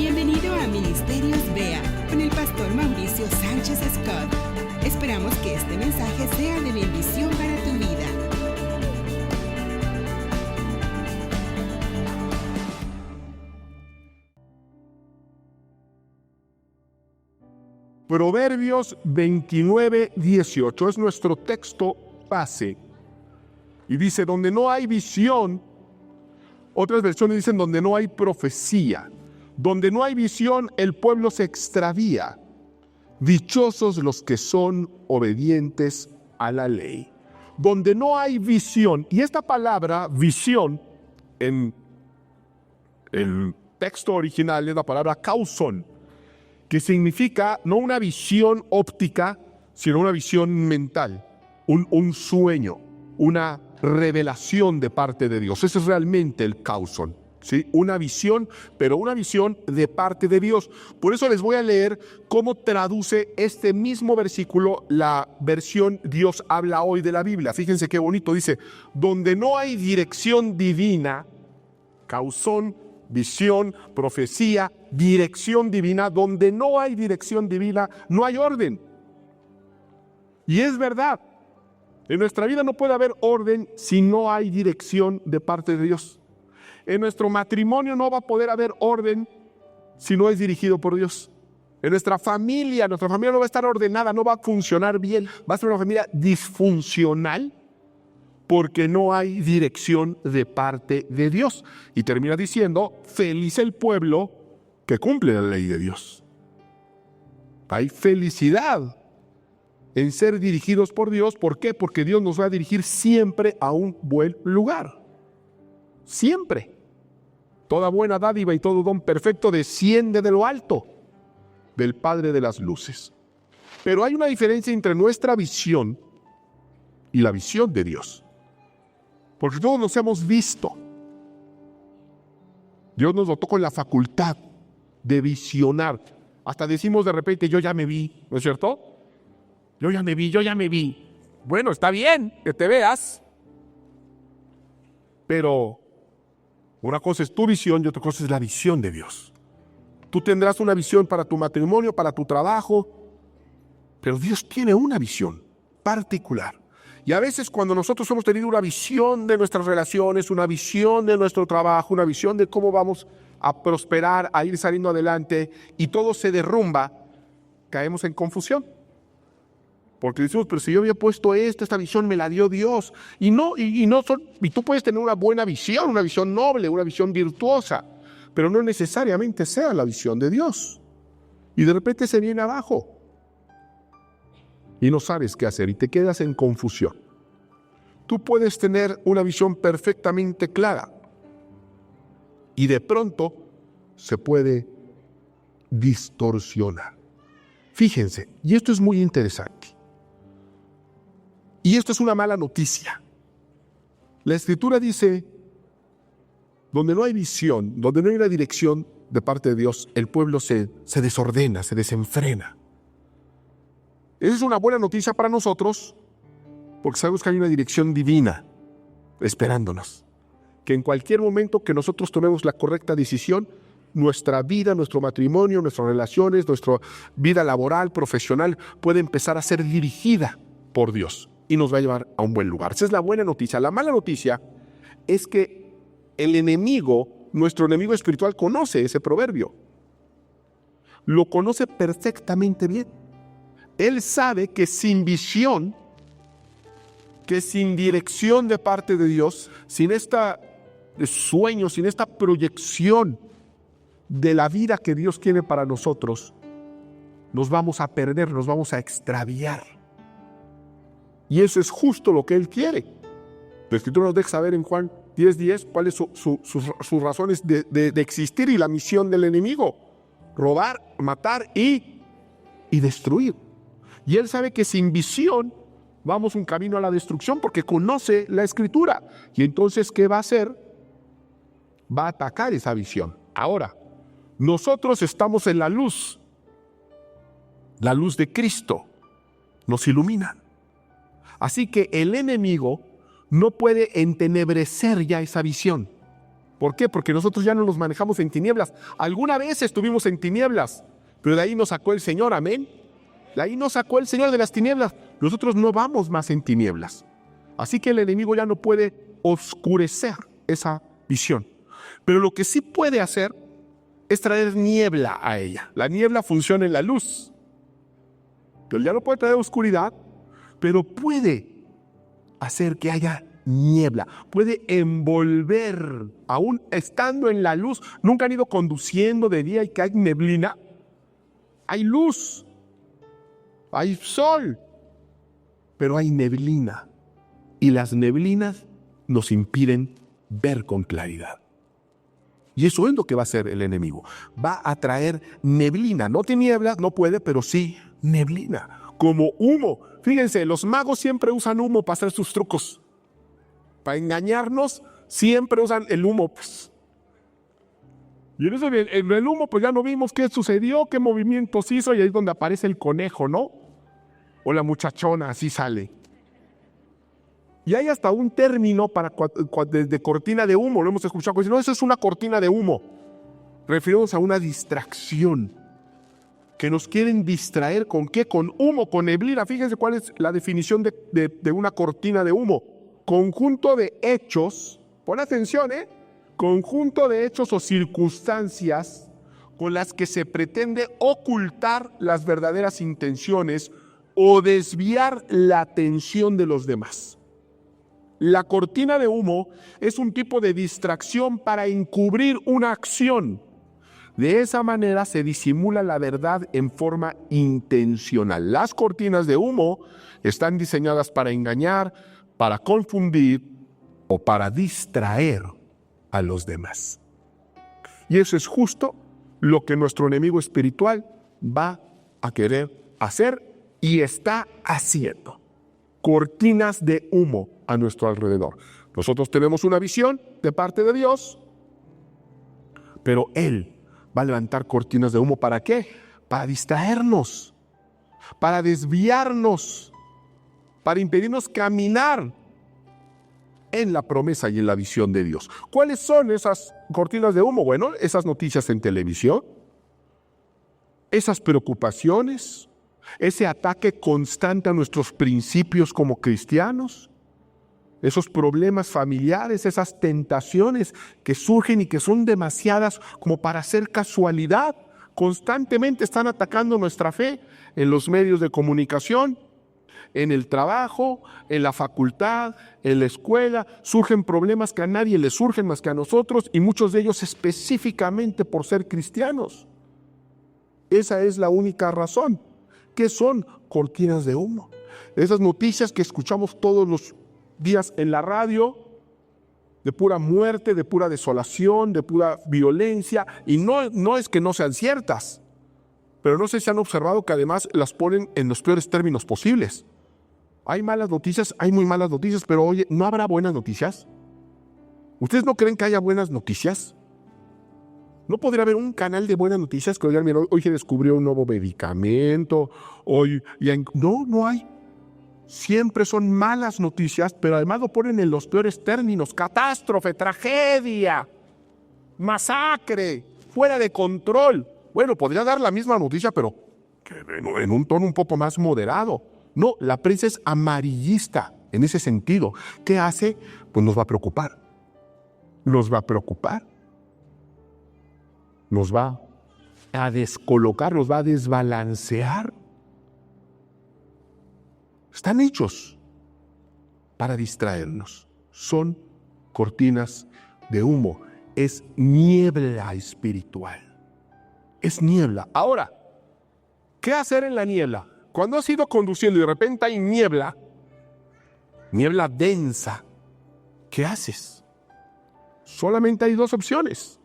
Bienvenido a Ministerios BEA con el pastor Mauricio Sánchez Scott. Esperamos que este mensaje sea de bendición para tu vida. Proverbios 29:18 es nuestro texto base. Y dice, donde no hay visión, otras versiones dicen donde no hay profecía. Donde no hay visión, el pueblo se extravía. Dichosos los que son obedientes a la ley. Donde no hay visión, y esta palabra visión en el texto original es la palabra kauson, que significa no una visión óptica, sino una visión mental, un sueño, una revelación de parte de Dios. Ese es realmente el kauson, ¿sí? Una visión, pero una visión de parte de Dios. Por eso les voy a leer cómo traduce este mismo versículo la versión Dios habla hoy de la Biblia. Fíjense qué bonito, dice, donde no hay dirección divina, kauson, visión, profecía, dirección divina, donde no hay dirección divina, no hay orden. Y es verdad, en nuestra vida no puede haber orden si no hay dirección de parte de Dios. En nuestro matrimonio no va a poder haber orden si no es dirigido por Dios. En nuestra familia no va a estar ordenada, no va a funcionar bien, va a ser una familia disfuncional, porque no hay dirección de parte de Dios. Y termina diciendo, feliz el pueblo que cumple la ley de Dios. Hay felicidad en ser dirigidos por Dios. ¿Por qué? Porque Dios nos va a dirigir siempre a un buen lugar. Siempre. Toda buena dádiva y todo don perfecto desciende de lo alto, del Padre de las luces. Pero hay una diferencia entre nuestra visión y la visión de Dios. Porque todos nos hemos visto. Dios nos dotó con la facultad de visionar. Hasta decimos de repente, yo ya me vi, ¿no es cierto? Yo ya me vi. Bueno, está bien que te veas. Pero una cosa es tu visión y otra cosa es la visión de Dios. Tú tendrás una visión para tu matrimonio, para tu trabajo, pero Dios tiene una visión particular. Y a veces cuando nosotros hemos tenido una visión de nuestras relaciones, una visión de nuestro trabajo, una visión de cómo vamos a prosperar, a ir saliendo adelante, y todo se derrumba, caemos en confusión. Porque decimos, pero si yo había puesto esta visión me la dio Dios. Y tú puedes tener una buena visión, una visión noble, una visión virtuosa, pero no necesariamente sea la visión de Dios. Y de repente se viene abajo. Y no sabes qué hacer y te quedas en confusión. Tú puedes tener una visión perfectamente clara y de pronto se puede distorsionar. Fíjense, y esto es muy interesante. Y esto es una mala noticia. La Escritura dice, donde no hay visión, donde no hay una dirección de parte de Dios, el pueblo se desordena, se desenfrena. Esa es una buena noticia para nosotros, porque sabemos que hay una dirección divina esperándonos. Que en cualquier momento que nosotros tomemos la correcta decisión, nuestra vida, nuestro matrimonio, nuestras relaciones, nuestra vida laboral, profesional, puede empezar a ser dirigida por Dios y nos va a llevar a un buen lugar. Esa es la buena noticia. La mala noticia es que el enemigo, nuestro enemigo espiritual, conoce ese proverbio. Lo conoce perfectamente bien. Él sabe que sin visión, que sin dirección de parte de Dios, sin este sueño, sin esta proyección de la vida que Dios tiene para nosotros, nos vamos a perder, nos vamos a extraviar. Y eso es justo lo que Él quiere. La Escritura nos deja saber en Juan 10:10 cuáles son sus razones de existir y la misión del enemigo: robar, matar y destruir. Y Él sabe que sin visión vamos un camino a la destrucción porque conoce la Escritura. Y entonces, ¿qué va a hacer? Va a atacar esa visión. Ahora, nosotros estamos en la luz de Cristo nos ilumina. Así que el enemigo no puede entenebrecer ya esa visión. ¿Por qué? Porque nosotros ya no nos manejamos en tinieblas. Alguna vez estuvimos en tinieblas, pero de ahí nos sacó el Señor, amén. De ahí nos sacó el Señor de las tinieblas. Nosotros no vamos más en tinieblas. Así que el enemigo ya no puede oscurecer esa visión. Pero lo que sí puede hacer es traer niebla a ella. La niebla funciona en la luz. Él ya no puede traer oscuridad, pero puede hacer que haya niebla. Puede envolver, aún estando en la luz. ¿Nunca han ido conduciendo de día y que hay neblina? Hay luz, hay sol, pero hay neblina. Y las neblinas nos impiden ver con claridad. Y eso es lo que va a hacer el enemigo. Va a traer neblina. No tinieblas, no puede, pero sí neblina. Como humo. Fíjense, los magos siempre usan humo para hacer sus trucos. Para engañarnos, siempre usan el humo. Pues. Y en eso, en el humo, pues ya no vimos qué sucedió, qué movimientos hizo, y ahí es donde aparece el conejo, ¿no? O la muchachona, así sale. Y hay hasta un término para de cortina de humo, lo hemos escuchado. No, eso es una cortina de humo. Referimos a una distracción. Que nos quieren distraer, ¿con qué? Con humo, con neblina. Fíjense cuál es la definición de una cortina de humo. Conjunto de hechos, pon atención, conjunto de hechos o circunstancias con las que se pretende ocultar las verdaderas intenciones o desviar la atención de los demás. La cortina de humo es un tipo de distracción para encubrir una acción. De esa manera se disimula la verdad en forma intencional. Las cortinas de humo están diseñadas para engañar, para confundir o para distraer a los demás. Y eso es justo lo que nuestro enemigo espiritual va a querer hacer y está haciendo. Cortinas de humo a nuestro alrededor. Nosotros tenemos una visión de parte de Dios, pero Él va a levantar cortinas de humo. ¿Para qué? Para distraernos, para desviarnos, para impedirnos caminar en la promesa y en la visión de Dios. ¿Cuáles son esas cortinas de humo? Bueno, esas noticias en televisión, esas preocupaciones, ese ataque constante a nuestros principios como cristianos, esos problemas familiares, esas tentaciones que surgen y que son demasiadas como para ser casualidad. Constantemente están atacando nuestra fe en los medios de comunicación, en el trabajo, en la facultad, en la escuela. Surgen problemas que a nadie le surgen más que a nosotros, y muchos de ellos específicamente por ser cristianos. Esa es la única razón. ¿Qué son? Cortinas de humo. Esas noticias que escuchamos todos los días en la radio, de pura muerte, de pura desolación, de pura violencia, y no es que no sean ciertas, pero no sé si han observado que además las ponen en los peores términos posibles. Hay malas noticias, hay muy malas noticias, pero oye, ¿no habrá buenas noticias? ¿Ustedes no creen que haya buenas noticias? ¿No podría haber un canal de buenas noticias que oigan, mira, hoy se descubrió un nuevo medicamento, no hay. Siempre son malas noticias, pero además lo ponen en los peores términos: catástrofe, tragedia, masacre, fuera de control. Bueno, podría dar la misma noticia, pero en un tono un poco más moderado. No, la prensa es amarillista en ese sentido. ¿Qué hace? Pues nos va a preocupar. Nos va a preocupar. Nos va a descolocar, nos va a desbalancear. Están hechos para distraernos. Son cortinas de humo. Es niebla espiritual. Es niebla. Ahora, ¿qué hacer en la niebla? Cuando has ido conduciendo y de repente hay niebla densa, ¿qué haces? Solamente hay dos opciones.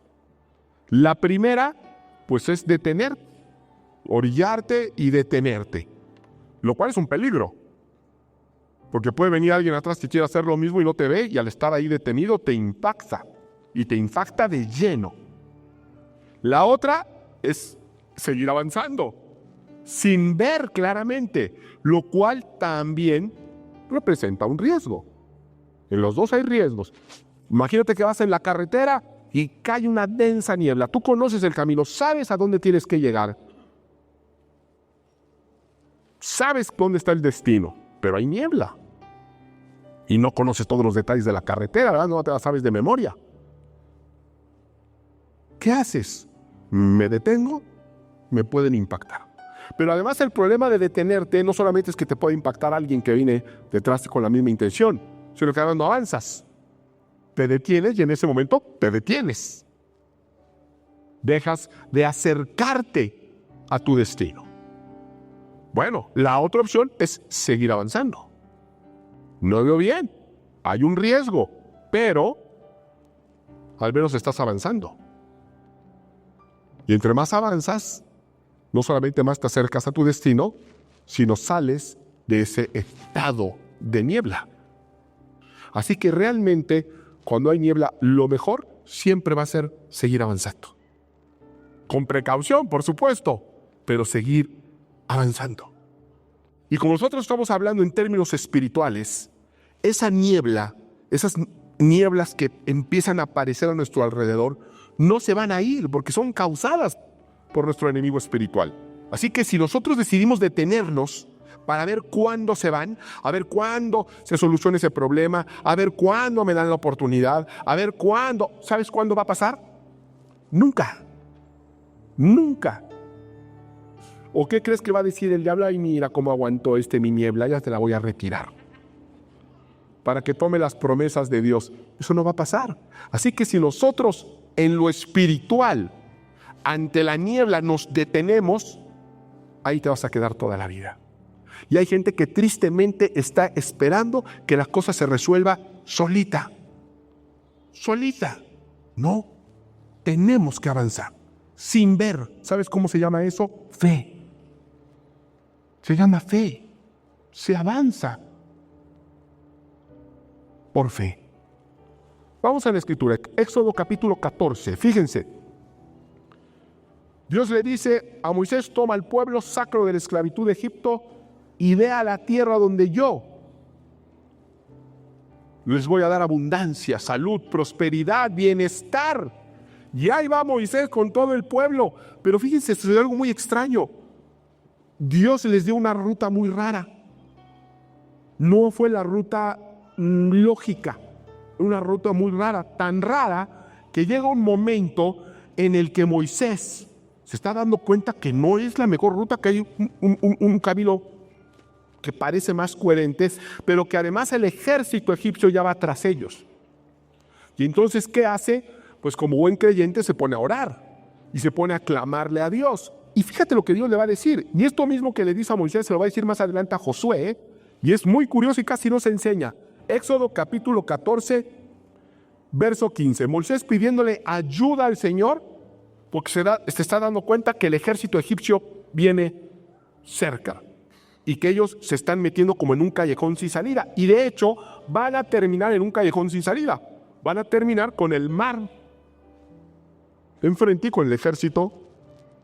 La primera, pues es detener, orillarte y detenerte, lo cual es un peligro. Porque puede venir alguien atrás que quiera hacer lo mismo y no te ve, y al estar ahí detenido te impacta, y te impacta de lleno. La otra es seguir avanzando, sin ver claramente, lo cual también representa un riesgo. En los dos hay riesgos. Imagínate que vas en la carretera y cae una densa niebla. Tú conoces el camino, sabes a dónde tienes que llegar. Sabes dónde está el destino, pero hay niebla. Y no conoces todos los detalles de la carretera, ¿verdad? No te la sabes de memoria. ¿Qué haces? ¿Me detengo? Me pueden impactar. Pero además el problema de detenerte no solamente es que te puede impactar alguien que viene detrás con la misma intención, sino que además no avanzas. Te detienes y en ese momento te detienes. Dejas de acercarte a tu destino. Bueno, la otra opción es seguir avanzando. No veo bien, hay un riesgo, pero al menos estás avanzando. Y entre más avanzas, no solamente más te acercas a tu destino, sino sales de ese estado de niebla. Así que realmente, cuando hay niebla, lo mejor siempre va a ser seguir avanzando. Con precaución, por supuesto, pero seguir avanzando. Y como nosotros estamos hablando en términos espirituales, esa niebla, esas nieblas que empiezan a aparecer a nuestro alrededor, no se van a ir porque son causadas por nuestro enemigo espiritual. Así que si nosotros decidimos detenernos para ver cuándo se van, a ver cuándo se soluciona ese problema, a ver cuándo me dan la oportunidad, a ver cuándo, ¿sabes cuándo va a pasar? Nunca. Nunca. ¿O qué crees que va a decir el diablo? Ay, mira cómo aguantó mi niebla, ya te la voy a retirar. Para que tome las promesas de Dios. Eso no va a pasar. Así que si nosotros en lo espiritual, ante la niebla nos detenemos, ahí te vas a quedar toda la vida. Y hay gente que tristemente está esperando que la cosa se resuelva solita. Solita. No, tenemos que avanzar. Sin ver. ¿Sabes cómo se llama eso? Fe. Se llama fe. Se avanza por fe. Vamos a la escritura. Éxodo capítulo 14. Fíjense. Dios le dice a Moisés: toma al pueblo sacro de la esclavitud de Egipto y ve a la tierra donde yo les voy a dar abundancia, salud, prosperidad, bienestar. Y ahí va Moisés con todo el pueblo. Pero fíjense, sucedió algo muy extraño. Dios les dio una ruta muy rara. No fue la ruta lógica, una ruta muy rara, tan rara que llega un momento en el que Moisés se está dando cuenta que no es la mejor ruta, que hay un camino que parece más coherente, pero que además el ejército egipcio ya va tras ellos. Y entonces, ¿qué hace? Pues como buen creyente se pone a orar y se pone a clamarle a Dios. Y fíjate lo que Dios le va a decir. Y esto mismo que le dice a Moisés se lo va a decir más adelante a Josué, y es muy curioso y casi no se enseña. Éxodo capítulo 14, verso 15. Moisés pidiéndole ayuda al Señor porque se está dando cuenta que el ejército egipcio viene cerca y que ellos se están metiendo como en un callejón sin salida. Y de hecho van a terminar en un callejón sin salida. Van a terminar con el mar enfrente y con el ejército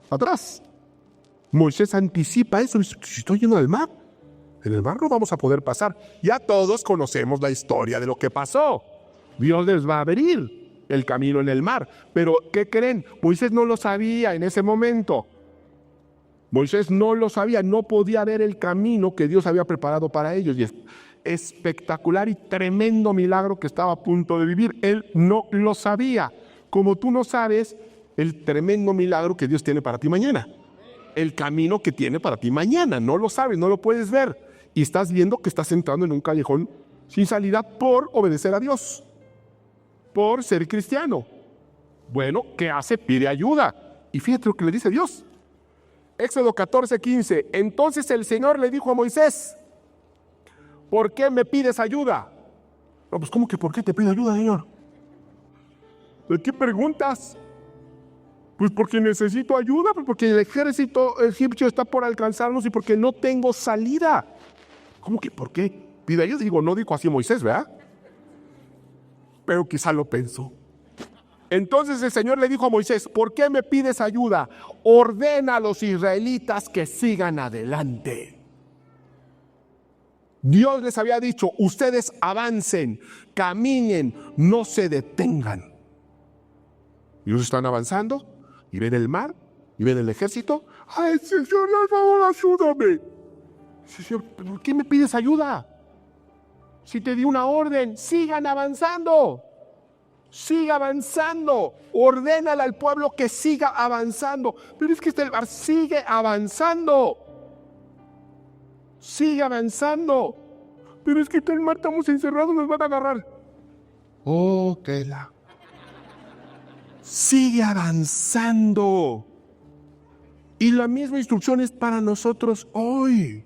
atrás. Moisés anticipa eso. Dice: si estoy lleno del mar, en el mar no vamos a poder pasar. Ya todos conocemos la historia de lo que pasó. Dios les va a abrir el camino en el mar. Pero, ¿qué creen? Moisés no lo sabía en ese momento. Moisés no lo sabía, no podía ver el camino que Dios había preparado para ellos. Y es espectacular y tremendo milagro que estaba a punto de vivir. Él no lo sabía. Como tú no sabes el tremendo milagro que Dios tiene para ti mañana. El camino que tiene para ti mañana. No lo sabes, no lo puedes ver. Y estás viendo que estás entrando en un callejón sin salida por obedecer a Dios. Por ser cristiano. Bueno, ¿qué hace? Pide ayuda. Y fíjate lo que le dice Dios. Éxodo 14, 15. Entonces el Señor le dijo a Moisés: ¿por qué me pides ayuda? No, pues ¿cómo que por qué te pido ayuda, Señor? ¿De qué preguntas? Pues porque necesito ayuda, pues porque el ejército egipcio está por alcanzarnos y porque no tengo salida. ¿Cómo que por qué pide ayuda? Digo, no dijo así Moisés, ¿verdad? Pero quizá lo pensó. Entonces el Señor le dijo a Moisés: ¿por qué me pides ayuda? Ordena a los israelitas que sigan adelante. Dios les había dicho: ustedes avancen, caminen, no se detengan. Y ellos están avanzando y ven el mar y ven el ejército. ¡Ay, Señor, por favor, ayúdame! Señor, ¿por qué me pides ayuda? Si te di una orden, sigan avanzando. Siga avanzando. Ordénale al pueblo que siga avanzando. Pero es que el mar sigue avanzando. Sigue avanzando. Pero es que el mar, estamos encerrados, nos van a agarrar. Oh, que la... Sigue avanzando. Y la misma instrucción es para nosotros hoy.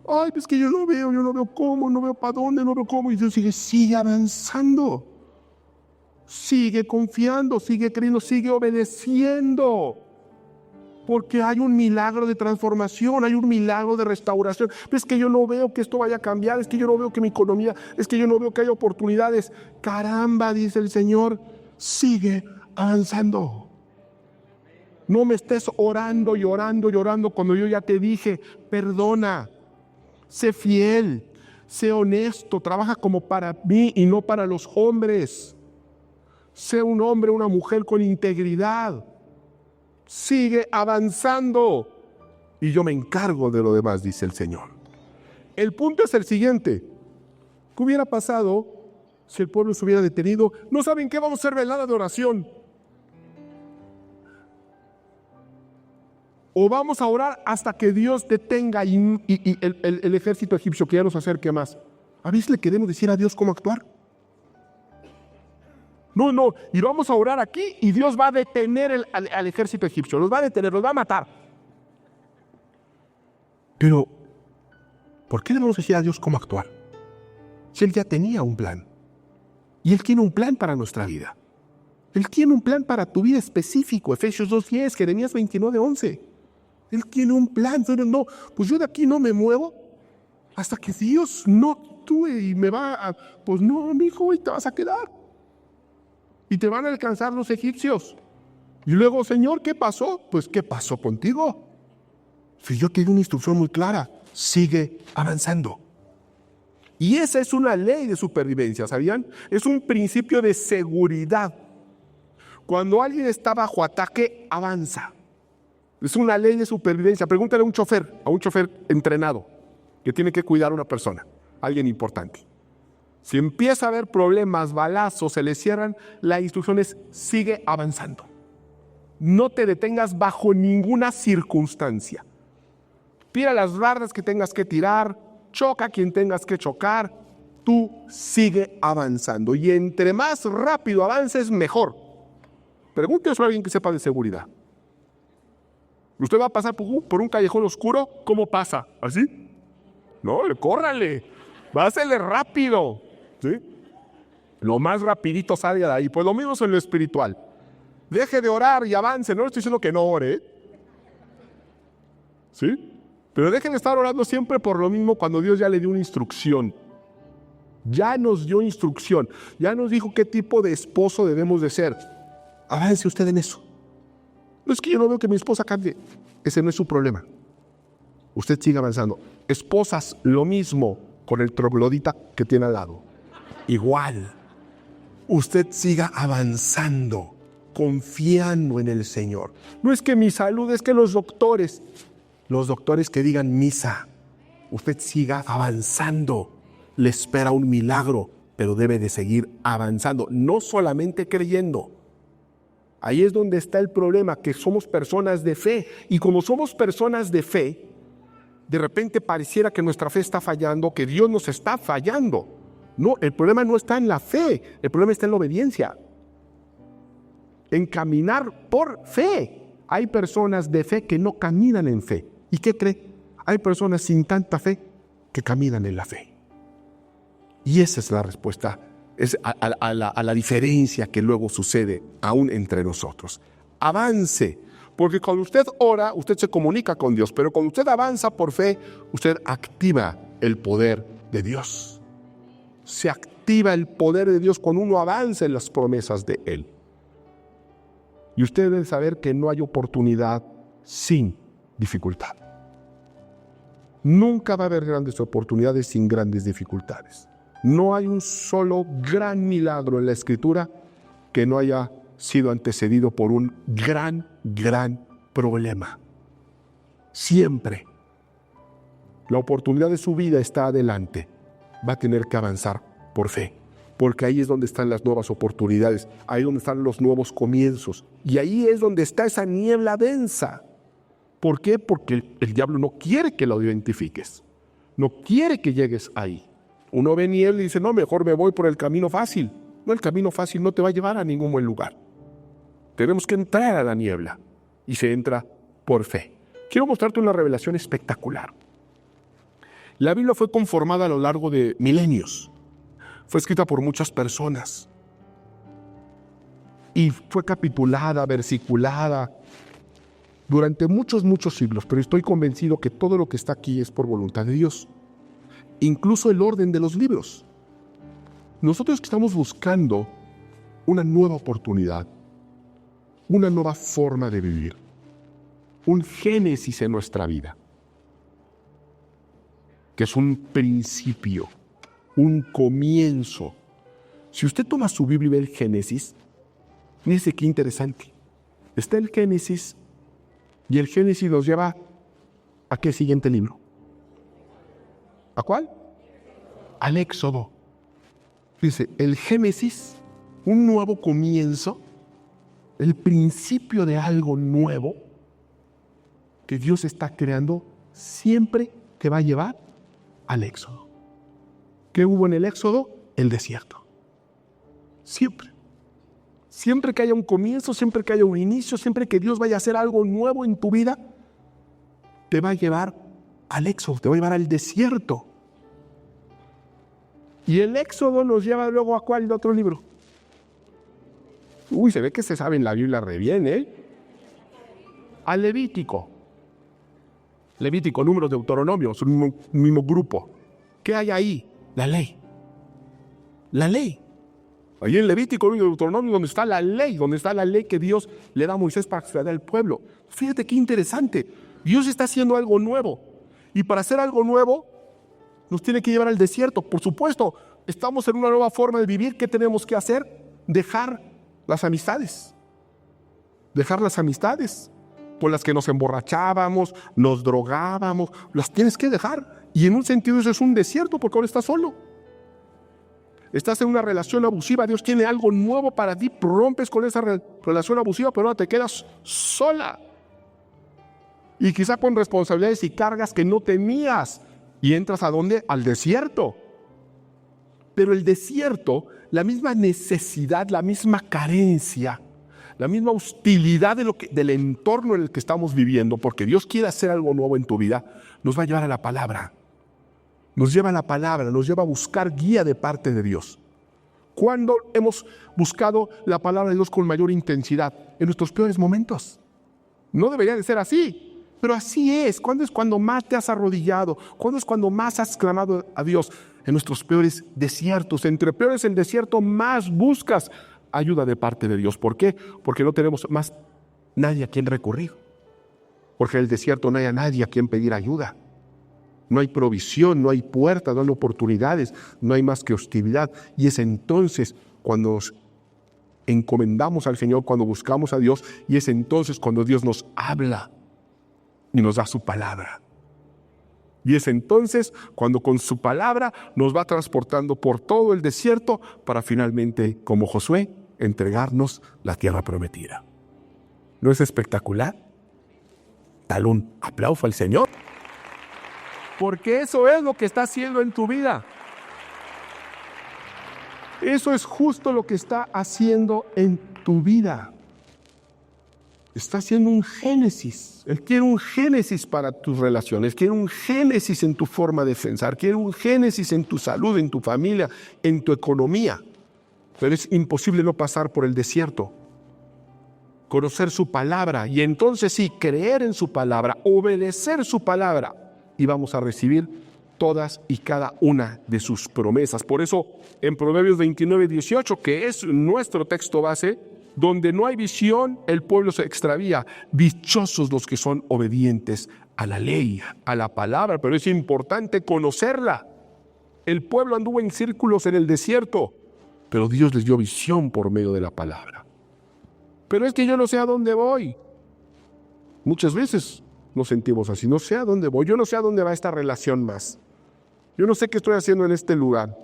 Ay, pues que yo no veo cómo, no veo para dónde, no veo cómo. Y Dios sigue avanzando. Sigue confiando, sigue creyendo, sigue obedeciendo. Porque hay un milagro de transformación, hay un milagro de restauración. Pero es que yo no veo que esto vaya a cambiar, es que yo no veo que mi economía, es que yo no veo que haya oportunidades. Caramba, dice el Señor, sigue avanzando. No me estés orando y orando y orando cuando yo ya te dije, perdona, sé fiel, sé honesto, trabaja como para mí y no para los hombres. Sé un hombre, una mujer con integridad. Sigue avanzando. Y yo me encargo de lo demás, dice el Señor. El punto es el siguiente. ¿Qué hubiera pasado si el pueblo se hubiera detenido? No saben qué, vamos a hacer velada de oración. O vamos a orar hasta que Dios detenga y el ejército egipcio que ya nos acerque más. A veces le queremos decir a Dios cómo actuar. No, y vamos a orar aquí y Dios va a detener al ejército egipcio, los va a detener, los va a matar. Pero, ¿por qué le vamos a decir a Dios cómo actuar? Si Él ya tenía un plan. Y Él tiene un plan para nuestra vida. Él tiene un plan para tu vida específico, Efesios 2:10, Jeremías 29:11. Él tiene un plan, no, pues yo de aquí no me muevo hasta que Dios no actúe y me va a... Pues no, mijo, y te vas a quedar. Y te van a alcanzar los egipcios. Y luego, Señor, ¿qué pasó? Pues, ¿qué pasó contigo? Si yo te di una instrucción muy clara, sigue avanzando. Y esa es una ley de supervivencia, ¿sabían? Es un principio de seguridad. Cuando alguien está bajo ataque, avanza. Es una ley de supervivencia. Pregúntale a un chofer entrenado, que tiene que cuidar a una persona, alguien importante. Si empieza a haber problemas, balazos, se le cierran, la instrucción es sigue avanzando. No te detengas bajo ninguna circunstancia. Tira las bardas que tengas que tirar, choca a quien tengas que chocar, tú sigue avanzando. Y entre más rápido avances, mejor. Pregúntale a alguien que sepa de seguridad. Usted va a pasar por un callejón oscuro, ¿cómo pasa? ¿Así? No, córrale, pásele rápido. ¿Sí? Lo más rapidito salga de ahí. Pues lo mismo es en lo espiritual. Deje de orar y avance. No le estoy diciendo que no ore. ¿Sí? Pero dejen de estar orando siempre por lo mismo cuando Dios ya le dio una instrucción. Ya nos dio instrucción. Ya nos dijo qué tipo de esposo debemos de ser. Avance usted en eso. No es que yo no veo que mi esposa cambie. Ese no es su problema. Usted sigue avanzando. Esposas, lo mismo con el troglodita que tiene al lado. Igual, usted siga avanzando, confiando en el Señor. No es que mi salud, es que los doctores que digan misa, usted siga avanzando. Le espera un milagro, pero debe de seguir avanzando, no solamente creyendo. Ahí es donde está el problema, que somos personas de fe. Y como somos personas de fe, de repente pareciera que nuestra fe está fallando, que Dios nos está fallando. No, el problema no está en la fe, el problema está en la obediencia. En caminar por fe. Hay personas de fe que no caminan en fe. ¿Y qué cree? Hay personas sin tanta fe que caminan en la fe. Y esa es la respuesta, es a la diferencia que luego sucede aún entre nosotros. Avance, porque cuando usted ora, usted se comunica con Dios, pero cuando usted avanza por fe, usted activa el poder de Dios. Se activa el poder de Dios cuando uno avanza en las promesas de Él. Y usted debe saber que no hay oportunidad sin dificultad. Nunca va a haber grandes oportunidades sin grandes dificultades. No hay un solo gran milagro en la Escritura que no haya sido antecedido por un gran problema. Siempre. La oportunidad de su vida está adelante. Va a tener que avanzar por fe, porque ahí es donde están las nuevas oportunidades, ahí es donde están los nuevos comienzos, y ahí es donde está esa niebla densa. ¿Por qué? Porque el diablo no quiere que lo identifiques, no quiere que llegues ahí. Uno ve niebla y dice, no, mejor me voy por el camino fácil. No, el camino fácil no te va a llevar a ningún buen lugar. Tenemos que entrar a la niebla, y se entra por fe. Quiero mostrarte una revelación espectacular. La Biblia fue conformada a lo largo de milenios. Fue escrita por muchas personas. Y fue capitulada, versiculada, durante muchos siglos. Pero estoy convencido que todo lo que está aquí es por voluntad de Dios. Incluso el orden de los libros. Nosotros estamos buscando una nueva oportunidad, una nueva forma de vivir, un génesis en nuestra vida, que es un principio, un comienzo. Si usted toma su Biblia y ve el Génesis, fíjese qué interesante. Está el Génesis, y el Génesis nos lleva ¿a qué siguiente libro? ¿A cuál? Al Éxodo. Dice, el Génesis, un nuevo comienzo, el principio de algo nuevo que Dios está creando, siempre te va a llevar al Éxodo. ¿Qué hubo en el Éxodo? El desierto. Siempre. Siempre que haya un comienzo, siempre que haya un inicio, siempre que Dios vaya a hacer algo nuevo en tu vida, te va a llevar al Éxodo, te va a llevar al desierto. Y el Éxodo nos lleva luego ¿a cuál otro libro? Se ve que se sabe en la Biblia re bien, ¿eh? Al Levítico. Levítico, Números, Deuteronomio, es un mismo grupo. ¿Qué hay ahí? La ley. La ley. Ahí en Levítico, Números, Deuteronomio, donde está la ley que Dios le da a Moisés para que se la dé al pueblo. Fíjate qué interesante. Dios está haciendo algo nuevo. Y para hacer algo nuevo, nos tiene que llevar al desierto. Por supuesto, estamos en una nueva forma de vivir. ¿Qué tenemos que hacer? Dejar las amistades. Dejar las amistades por las que nos emborrachábamos, nos drogábamos. Las tienes que dejar. Y en un sentido eso es un desierto porque ahora estás solo. Estás en una relación abusiva. Dios tiene algo nuevo para ti. Rompes con esa relación abusiva, pero ahora te quedas sola. Y quizá con responsabilidades y cargas que no tenías. Y entras ¿a dónde? Al desierto. Pero el desierto, la misma necesidad, la misma carencia, la misma hostilidad del entorno en el que estamos viviendo, porque Dios quiere hacer algo nuevo en tu vida, nos va a llevar a la palabra. Nos lleva a la palabra, nos lleva a buscar guía de parte de Dios. ¿Cuándo hemos buscado la palabra de Dios con mayor intensidad? En nuestros peores momentos. No debería de ser así. Pero así es. ¿Cuándo es cuando más te has arrodillado? ¿Cuándo es cuando más has clamado a Dios? En nuestros peores desiertos. Entre peores el desierto, más buscas ayuda de parte de Dios. ¿Por qué? Porque no tenemos más nadie a quien recurrir. Porque en el desierto no hay a nadie a quien pedir ayuda. No hay provisión, no hay puertas, no hay oportunidades, no hay más que hostilidad. Y es entonces cuando nos encomendamos al Señor, cuando buscamos a Dios, y es entonces cuando Dios nos habla y nos da su palabra. Y es entonces cuando con su palabra nos va transportando por todo el desierto para finalmente, como Josué, entregarnos la tierra prometida. ¿No es espectacular? Dale un aplauso al Señor. Porque eso es lo que está haciendo en tu vida. Eso es justo lo que está haciendo en tu vida. Está haciendo un génesis. Él quiere un génesis para tus relaciones, quiere un génesis en tu forma de pensar, quiere un génesis en tu salud, en tu familia, en tu economía. Pero es imposible no pasar por el desierto. Conocer su palabra y entonces sí, creer en su palabra, obedecer su palabra y vamos a recibir todas y cada una de sus promesas. Por eso en Proverbios 29:18, que es nuestro texto base, donde no hay visión, el pueblo se extravía. Dichosos los que son obedientes a la ley, a la palabra, pero es importante conocerla. El pueblo anduvo en círculos en el desierto, pero Dios les dio visión por medio de la palabra. Pero es que yo no sé a dónde voy. Muchas veces nos sentimos así, no sé a dónde voy, yo no sé a dónde va esta relación más. Yo no sé qué estoy haciendo en este lugar.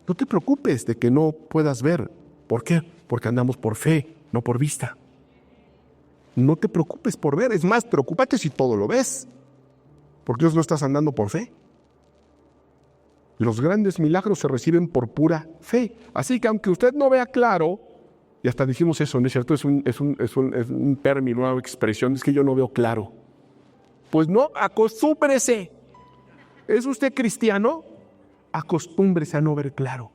No te preocupes de que no puedas ver. ¿Por qué? Porque andamos por fe, no por vista. No te preocupes por ver, es más, preocúpate si todo lo ves. Porque Dios no estás andando por fe. Los grandes milagros se reciben por pura fe. Así que aunque usted no vea claro, y hasta dijimos eso, ¿no es cierto? Es un término, una expresión, es que yo no veo claro. Pues no, acostúmbrese. ¿Es usted cristiano? Acostúmbrese a no ver claro.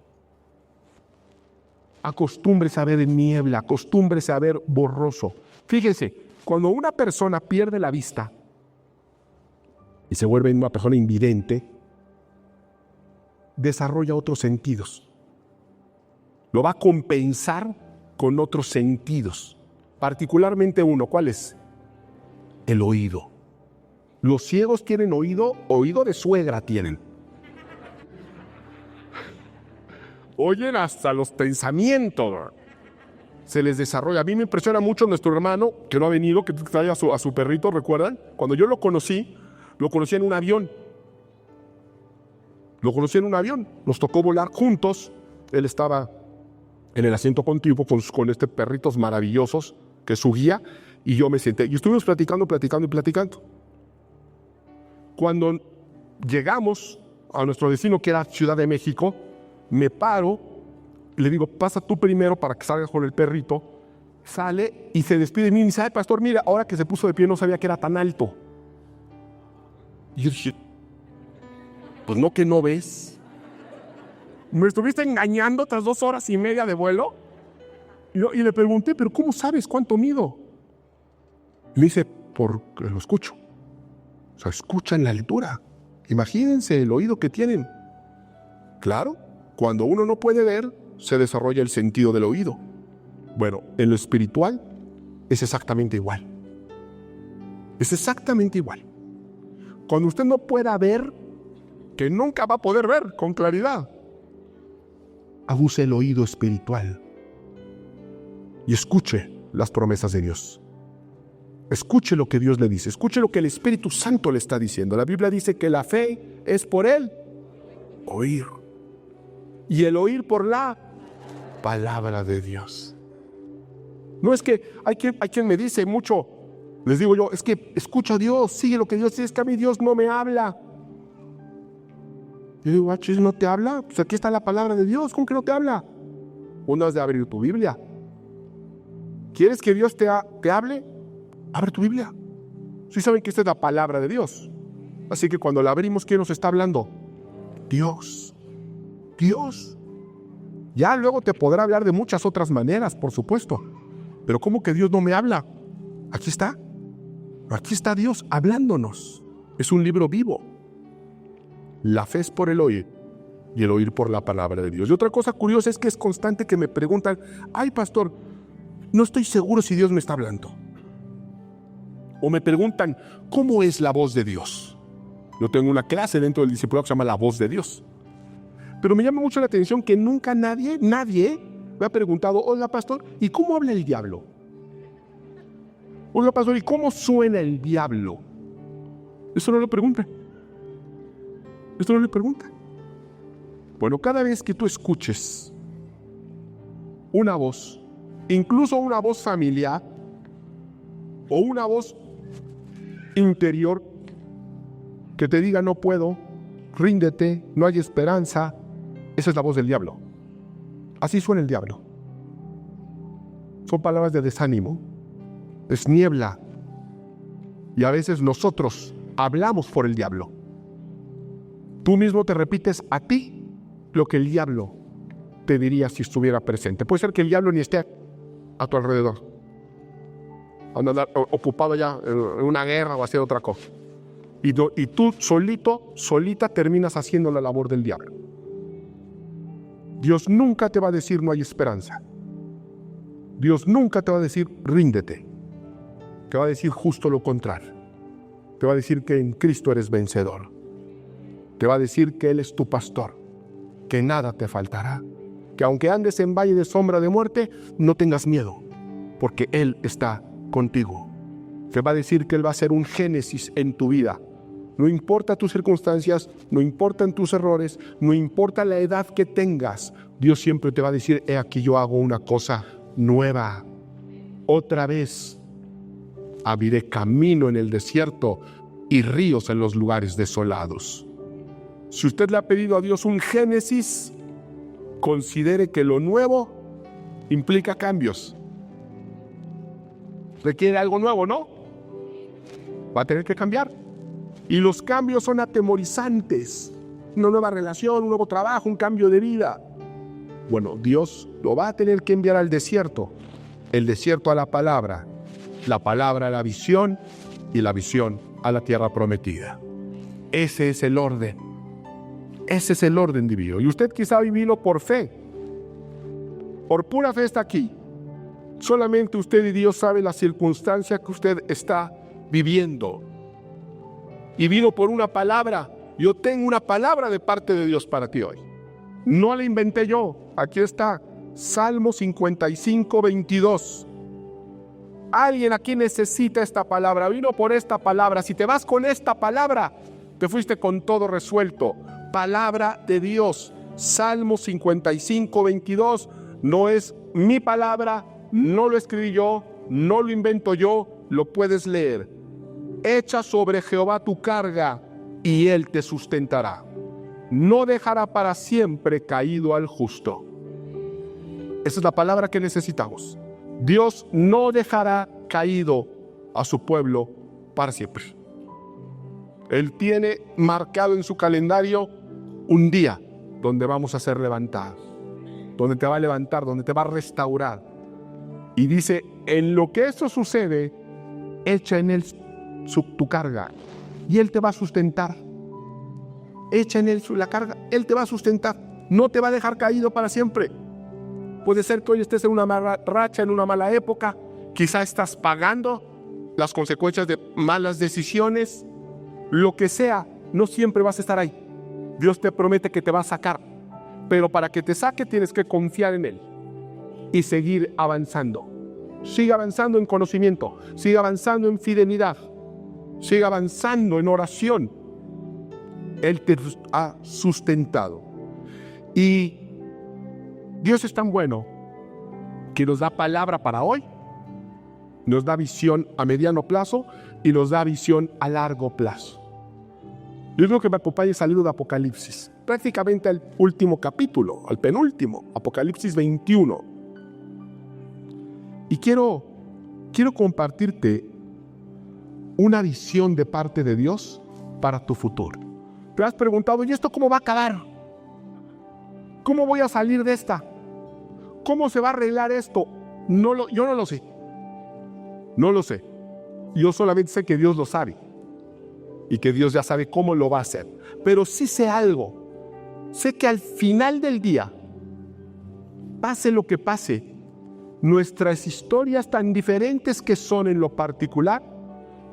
Acostúmbrese a ver en niebla, acostúmbrese a ver borroso. Fíjense, cuando una persona pierde la vista y se vuelve una persona invidente, desarrolla otros sentidos. Lo va a compensar con otros sentidos. Particularmente uno, ¿cuál es? El oído. Los ciegos tienen oído de suegra tienen. Oyen hasta los pensamientos. Se les desarrolla. A mí me impresiona mucho nuestro hermano, que no ha venido, que trae a su perrito, ¿recuerdan? Cuando yo lo conocí en un avión. Nos tocó volar juntos. Él estaba en el asiento contiguo con estos perritos maravillosos, que es su guía, y yo me senté. Y estuvimos platicando. Cuando llegamos a nuestro destino, que era Ciudad de México, me paro y le digo, pasa tú primero para que salga con el perrito. Sale y se despide de mí y dice, ay, pastor, mira, ahora que se puso de pie no sabía que era tan alto. Y yo dije, pues no, que no ves. ¿Me estuviste engañando tras 2 horas y media de vuelo? Y le pregunté, ¿pero cómo sabes cuánto mido? Y me dice, porque lo escucho. O sea, escucha en la altura. Imagínense el oído que tienen. Claro, cuando uno no puede ver, se desarrolla el sentido del oído. Bueno, en lo espiritual es exactamente igual. Es exactamente igual. Cuando usted no pueda ver, que nunca va a poder ver con claridad, abuse el oído espiritual y escuche las promesas de Dios. Escuche lo que Dios le dice, escuche lo que el Espíritu Santo le está diciendo. La Biblia dice que la fe es por el oír. Y el oír por la palabra de Dios. No es que hay quien me dice mucho, les digo yo, es que escucha a Dios, sigue lo que Dios dice, es que a mí Dios no me habla. Yo digo, ¿no te habla? Pues aquí está la palabra de Dios, ¿cómo que no te habla? Uno has de abrir tu Biblia. ¿Quieres que Dios te hable? Abre tu Biblia. Sí saben que esta es la palabra de Dios. Así que cuando la abrimos, ¿quién nos está hablando? Dios. Ya luego te podrá hablar de muchas otras maneras, por supuesto. Pero ¿cómo que Dios no me habla? Aquí está. Aquí está Dios hablándonos. Es un libro vivo. La fe es por el oír y el oír por la palabra de Dios. Y otra cosa curiosa es que es constante que me preguntan, ay, pastor, no estoy seguro si Dios me está hablando. O me preguntan, ¿cómo es la voz de Dios? Yo tengo una clase dentro del discipulado que se llama La Voz de Dios. Pero me llama mucho la atención que nunca nadie me ha preguntado, hola, pastor, ¿y cómo habla el diablo? Hola, pastor, ¿y cómo suena el diablo? Eso no lo pregunta. Bueno, cada vez que tú escuches una voz, incluso una voz familiar o una voz interior que te diga no puedo, ríndete, no hay esperanza, esa es la voz del diablo. Así suena el diablo. Son palabras de desánimo, es niebla. Y a veces nosotros hablamos por el diablo. Tú mismo te repites a ti lo que el diablo te diría si estuviera presente. Puede ser que el diablo ni esté a tu alrededor. Andar ocupado ya en una guerra o haciendo otra cosa. Y tú solita terminas haciendo la labor del diablo. Dios nunca te va a decir no hay esperanza. Dios nunca te va a decir ríndete. Te va a decir justo lo contrario. Te va a decir que en Cristo eres vencedor. Te va a decir que Él es tu pastor, que nada te faltará, que aunque andes en valle de sombra de muerte, no tengas miedo, porque Él está contigo. Te va a decir que Él va a hacer un génesis en tu vida. No importa tus circunstancias, no importan tus errores, no importa la edad que tengas, Dios siempre te va a decir, he aquí yo hago una cosa nueva. Otra vez abriré camino en el desierto y ríos en los lugares desolados. Si usted le ha pedido a Dios un génesis, considere que lo nuevo implica cambios. Requiere algo nuevo, ¿no? Va a tener que cambiar. Y los cambios son atemorizantes. Una nueva relación, un nuevo trabajo, un cambio de vida. Bueno, Dios lo va a tener que enviar al desierto. El desierto a la palabra a la visión y la visión a la tierra prometida. Ese es el orden. Ese es el orden divino. Y usted quizá ha vivido por fe. Por pura fe está aquí. Solamente usted y Dios saben la circunstancia que usted está viviendo. Y vino por una palabra. Yo tengo una palabra de parte de Dios para ti hoy. No la inventé yo. Aquí está. Salmo 55, 22. Alguien aquí necesita esta palabra. Vino por esta palabra. Si te vas con esta palabra, te fuiste con todo resuelto. Palabra de Dios. Salmo 55, 22. No es mi palabra. No lo escribí yo. No lo invento yo. Lo puedes leer. Echa sobre Jehová tu carga y Él te sustentará. No dejará para siempre caído al justo. Esa es la palabra que necesitamos. Dios no dejará caído a su pueblo para siempre. Él tiene marcado en su calendario un día donde vamos a ser levantados, donde te va a levantar, donde te va a restaurar. Y dice, en lo que eso sucede, echa en Él tu carga y Él te va a sustentar. Echa en Él la carga, Él te va a sustentar. No te va a dejar caído para siempre. Puede ser que hoy estés en una mala racha, en una mala época. Quizá estás pagando las consecuencias de malas decisiones. Lo que sea, no siempre vas a estar ahí. Dios te promete que te va a sacar. Pero para que te saque tienes que confiar en Él y seguir avanzando. Sigue avanzando en conocimiento. Sigue avanzando en fidelidad. Sigue avanzando en oración. Él te ha sustentado. Y Dios es tan bueno que nos da palabra para hoy, nos da visión a mediano plazo y nos da visión a largo plazo. Yo creo que me acompañe al libro de Apocalipsis, prácticamente al último capítulo, al penúltimo, Apocalipsis 21. Y quiero compartirte una visión de parte de Dios para tu futuro. Te has preguntado, ¿y esto cómo va a acabar? ¿Cómo voy a salir de esta? ¿Cómo se va a arreglar esto? Yo no lo sé. No lo sé. Yo solamente sé que Dios lo sabe. Y que Dios ya sabe cómo lo va a hacer. Pero sí sé algo. Sé que al final del día, pase lo que pase, nuestras historias tan diferentes que son en lo particular,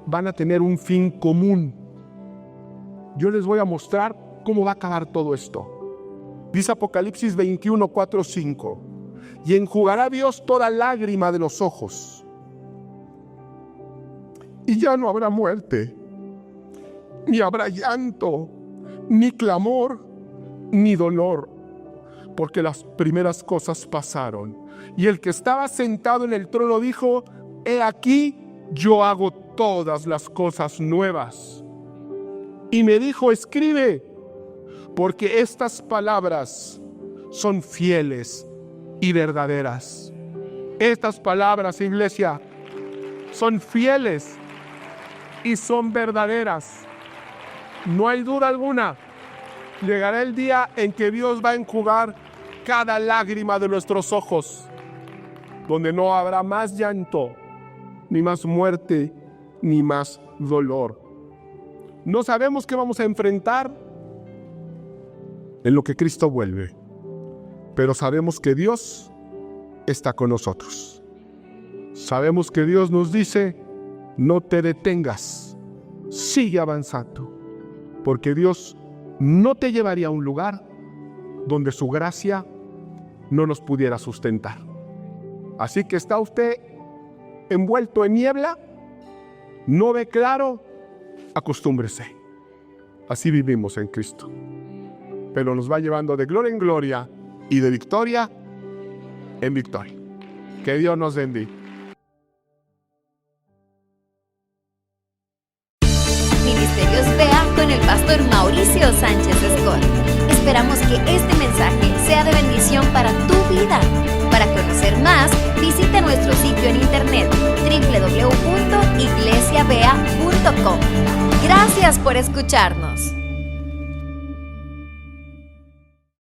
van a tener un fin común. Yo les voy a mostrar cómo va a acabar todo esto. Dice Apocalipsis 21, 4, 5. Y enjugará Dios toda lágrima de los ojos. Y ya no habrá muerte, ni habrá llanto, ni clamor, ni dolor, porque las primeras cosas pasaron. Y el que estaba sentado en el trono dijo, he aquí, yo hago todas las cosas nuevas. Y me dijo, escribe, porque estas palabras son fieles y verdaderas. Estas palabras, iglesia, son fieles y son verdaderas. No hay duda alguna. Llegará el día en que Dios va a enjugar cada lágrima de nuestros ojos, donde no habrá más llanto, ni más muerte, ni más dolor. No sabemos qué vamos a enfrentar en lo que Cristo vuelve, pero sabemos que Dios está con nosotros. Sabemos que Dios nos dice, no te detengas, sigue avanzando, porque Dios no te llevaría a un lugar donde su gracia no nos pudiera sustentar. Así que está usted envuelto en niebla, no ve claro, acostúmbrese. Así vivimos en Cristo. Pero nos va llevando de gloria en gloria y de victoria en victoria. Que Dios nos bendiga. Ministerios Vea con el pastor Mauricio Sánchez Scott. Esperamos que este mensaje sea de bendición para tu vida. Para conocer más, visita nuestro sitio en internet www.iglesiavea.com. Gracias por escucharnos.